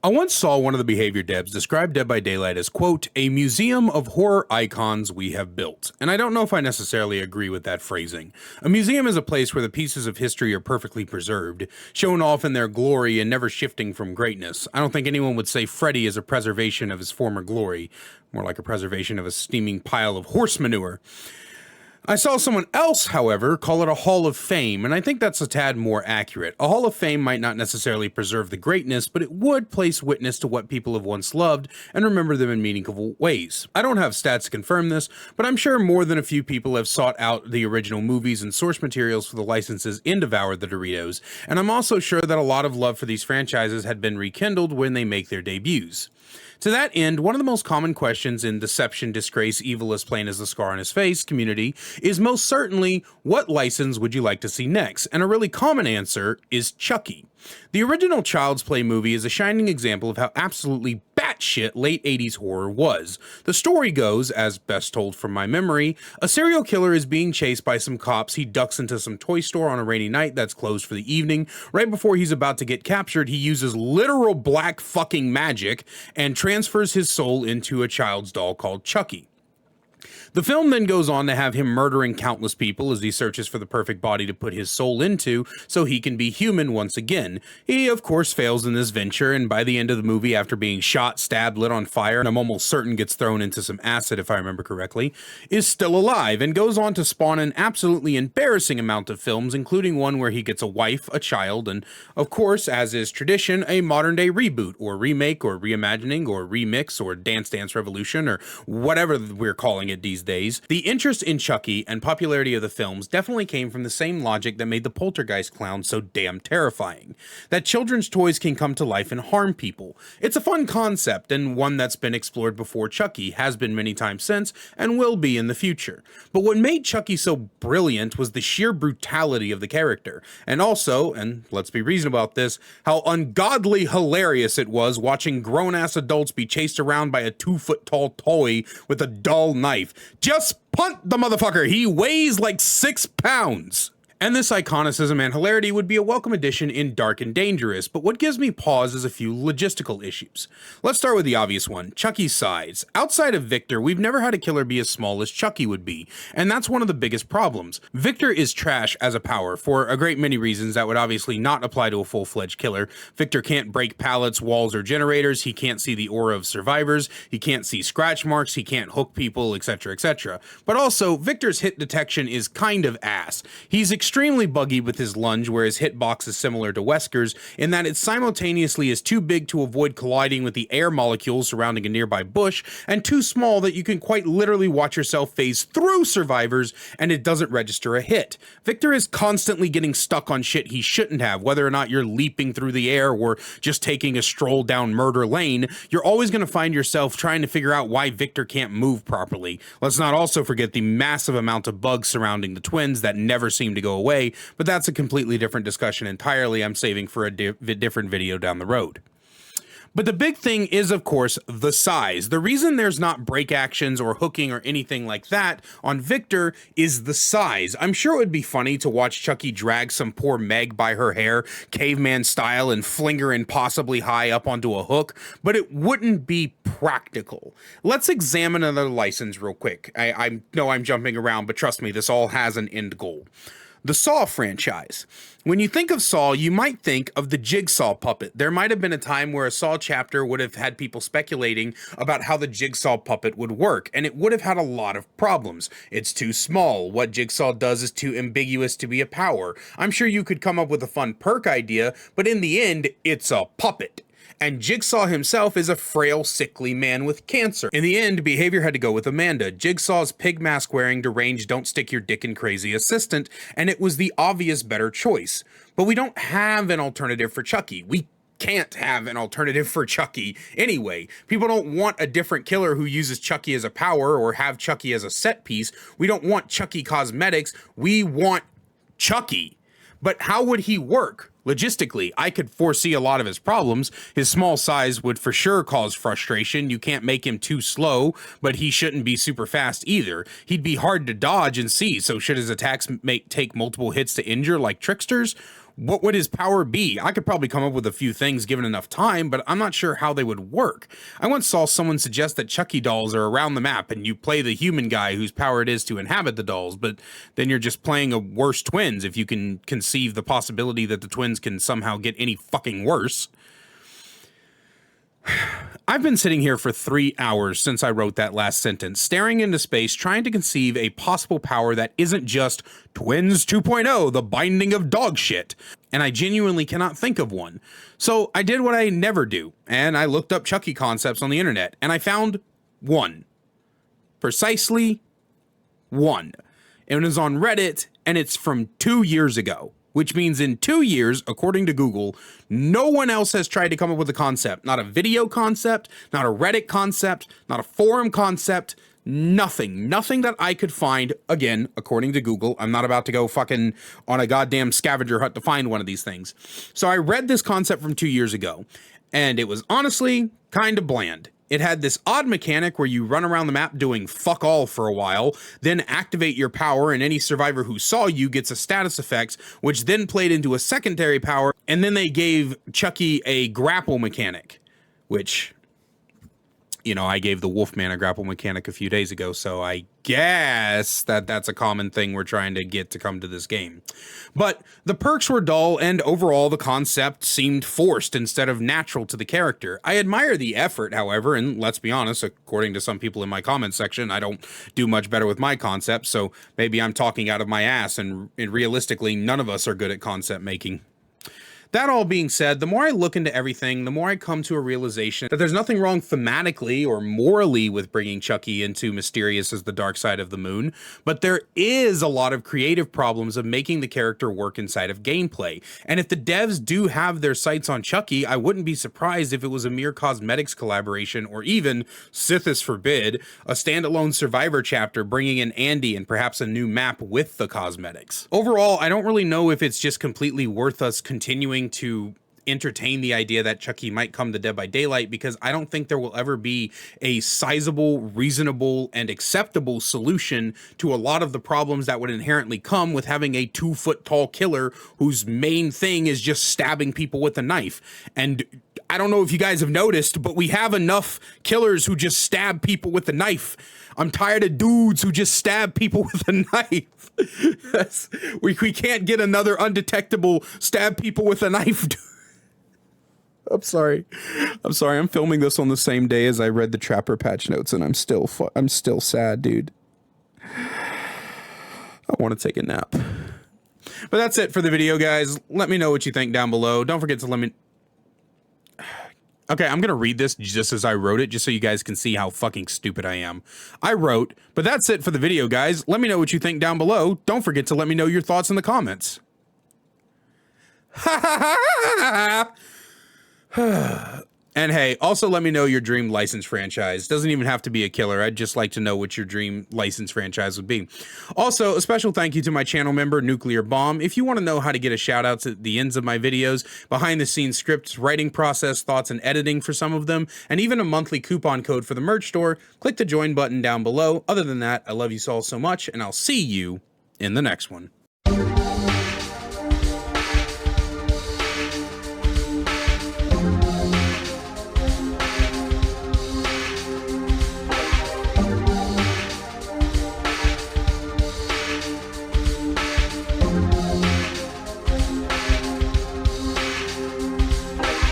I once saw one of the behavior devs describe Dead by Daylight as, quote, a museum of horror icons we have built. And I don't know if I necessarily agree with that phrasing. A museum is a place where the pieces of history are perfectly preserved, shown off in their glory and never shifting from greatness. I don't think anyone would say Freddy is a preservation of his former glory, more like a preservation of a steaming pile of horse manure. I saw someone else, however, call it a Hall of Fame, and I think that's a tad more accurate. A Hall of Fame might not necessarily preserve the greatness, but it would place witness to what people have once loved and remember them in meaningful ways. I don't have stats to confirm this, but I'm sure more than a few people have sought out the original movies and source materials for the licenses and devoured the Doritos, and I'm also sure that a lot of love for these franchises had been rekindled when they make their debuts. To that end, one of the most common questions in Deception, Disgrace, Evil is Plain as the Scar on His Face community is most certainly, what license would you like to see next? And a really common answer is Chucky. The original Child's Play movie is a shining example of how absolutely batshit late 80s horror was. The story goes, as best told from my memory, a serial killer is being chased by some cops. He ducks into some toy store on a rainy night that's closed for the evening. Right before he's about to get captured, he uses literal black fucking magic and transfers his soul into a child's doll called Chucky. The film then goes on to have him murdering countless people as he searches for the perfect body to put his soul into so he can be human once again. He, of course, fails in this venture, and by the end of the movie, after being shot, stabbed, lit on fire, and I'm almost certain gets thrown into some acid if I remember correctly, is still alive and goes on to spawn an absolutely embarrassing amount of films, including one where he gets a wife, a child, and, of course, as is tradition, a modern-day reboot, or remake, or reimagining, or remix, or Dance Dance Revolution, or whatever we're calling it these days. The interest in Chucky and popularity of the films definitely came from the same logic that made the Poltergeist clown so damn terrifying. That children's toys can come to life and harm people. It's a fun concept and one that's been explored before Chucky, has been many times since, and will be in the future. But what made Chucky so brilliant was the sheer brutality of the character, and also, and let's be reasonable about this, how ungodly hilarious it was watching grown-ass adults be chased around by a 2-foot-tall toy with a dull knife. Just punt the motherfucker, he weighs like 6 pounds. And this iconicism and hilarity would be a welcome addition in Dark and Dangerous, but what gives me pause is a few logistical issues. Let's start with the obvious one, Chucky's size. Outside of Victor, we've never had a killer be as small as Chucky would be, and that's one of the biggest problems. Victor is trash as a power for a great many reasons that would obviously not apply to a full-fledged killer. Victor can't break pallets, walls, or generators, he can't see the aura of survivors, he can't see scratch marks, he can't hook people, etc., etc. But also, Victor's hit detection is kind of ass. He's extremely buggy with his lunge, where his hitbox is similar to Wesker's in that it simultaneously is too big to avoid colliding with the air molecules surrounding a nearby bush, and too small that you can quite literally watch yourself phase through survivors and it doesn't register a hit. Victor is constantly getting stuck on shit he shouldn't have, whether or not you're leaping through the air or just taking a stroll down murder lane. You're always going to find yourself trying to figure out why Victor can't move properly. Let's not also forget the massive amount of bugs surrounding the twins that never seem to go away, but that's a completely different discussion entirely. I'm saving for a different video down the road. But the big thing is, of course, the size. The reason there's not break actions or hooking or anything like that on Victor is the size. I'm sure it would be funny to watch Chucky drag some poor Meg by her hair, caveman style, and fling her impossibly high up onto a hook, but it wouldn't be practical. Let's examine another license real quick. I know I'm jumping around, but trust me, this all has an end goal. The Saw franchise. When you think of Saw, you might think of the Jigsaw puppet. There might have been a time where a Saw chapter would have had people speculating about how the Jigsaw puppet would work, and it would have had a lot of problems. It's too small. What Jigsaw does is too ambiguous to be a power. I'm sure you could come up with a fun perk idea, but in the end, it's a puppet. And Jigsaw himself is a frail, sickly man with cancer. In the end, behavior had to go with Amanda, Jigsaw's pig mask wearing, deranged, don't stick your dick in crazy assistant, and it was the obvious better choice. But we don't have an alternative for Chucky. We can't have an alternative for Chucky anyway. People don't want a different killer who uses Chucky as a power or have Chucky as a set piece. We don't want Chucky cosmetics. We want Chucky. But how would he work? Logistically, I could foresee a lot of his problems. His small size would for sure cause frustration. You can't make him too slow, but he shouldn't be super fast either. He'd be hard to dodge and see, so should his attacks take multiple hits to injure like Trickster's? What would his power be? I could probably come up with a few things given enough time, but I'm not sure how they would work. I once saw someone suggest that Chucky dolls are around the map and you play the human guy whose power it is to inhabit the dolls, but then you're just playing a worse twins if you can conceive the possibility that the twins can somehow get any fucking worse. I've been sitting here for 3 hours since I wrote that last sentence, staring into space, trying to conceive a possible power that isn't just Twins 2.0, the binding of dog shit, and I genuinely cannot think of one. So I did what I never do, and I looked up Chucky concepts on the internet, and I found one. Precisely one. It was on Reddit, and it's from 2 years ago. Which means in 2 years, according to Google, no one else has tried to come up with a concept. Not a video concept, not a Reddit concept, not a forum concept, nothing. Nothing that I could find, again, according to Google. I'm not about to go fucking on a goddamn scavenger hunt to find one of these things. So I read this concept from 2 years ago, and it was honestly kind of bland. It had this odd mechanic where you run around the map doing fuck all for a while, then activate your power, and any survivor who saw you gets a status effect, which then played into a secondary power, and then they gave Chucky a grapple mechanic, which, you know, I gave the Wolfman a grapple mechanic a few days ago, so I guess that's a common thing we're trying to get to come to this game. But the perks were dull, and overall the concept seemed forced instead of natural to the character. I admire the effort, however, and let's be honest, according to some people in my comment section, I don't do much better with my concepts, so maybe I'm talking out of my ass, and realistically, none of us are good at concept making. That all being said, the more I look into everything, the more I come to a realization that there's nothing wrong thematically or morally with bringing Chucky into Mysterious as the Dark Side of the Moon, but there is a lot of creative problems of making the character work inside of gameplay. And if the devs do have their sights on Chucky, I wouldn't be surprised if it was a mere cosmetics collaboration, or even, Sithis forbid, a standalone Survivor chapter bringing in Andy and perhaps a new map with the cosmetics. Overall, I don't really know if it's just completely worth us continuing to entertain the idea that Chucky might come to Dead by Daylight, because I don't think there will ever be a sizable, reasonable, and acceptable solution to a lot of the problems that would inherently come with having a 2-foot-tall killer whose main thing is just stabbing people with a knife. And I don't know if you guys have noticed, but we have enough killers who just stab people with a knife. I'm tired of dudes who just stab people with a knife. we can't get another undetectable stab people with a knife. I'm sorry. I'm filming this on the same day as I read the Trapper patch notes, and I'm still sad, dude. I want to take a nap. But that's it for the video, guys. Let me know what you think down below. Don't forget to let me... Okay, I'm going to read this just as I wrote it, just so you guys can see how fucking stupid I am. I wrote, but that's it for the video, guys. Let me know what you think down below. Don't forget to let me know your thoughts in the comments. And hey, also let me know your dream license franchise. Doesn't even have to be a killer. I'd just like to know what your dream license franchise would be. Also, a special thank you to my channel member, Nuclear Bomb. If you want to know how to get a shout out to the ends of my videos, behind the scenes scripts, writing process, thoughts, and editing for some of them, and even a monthly coupon code for the merch store, click the join button down below. Other than that, I love you all so much, and I'll see you in the next one.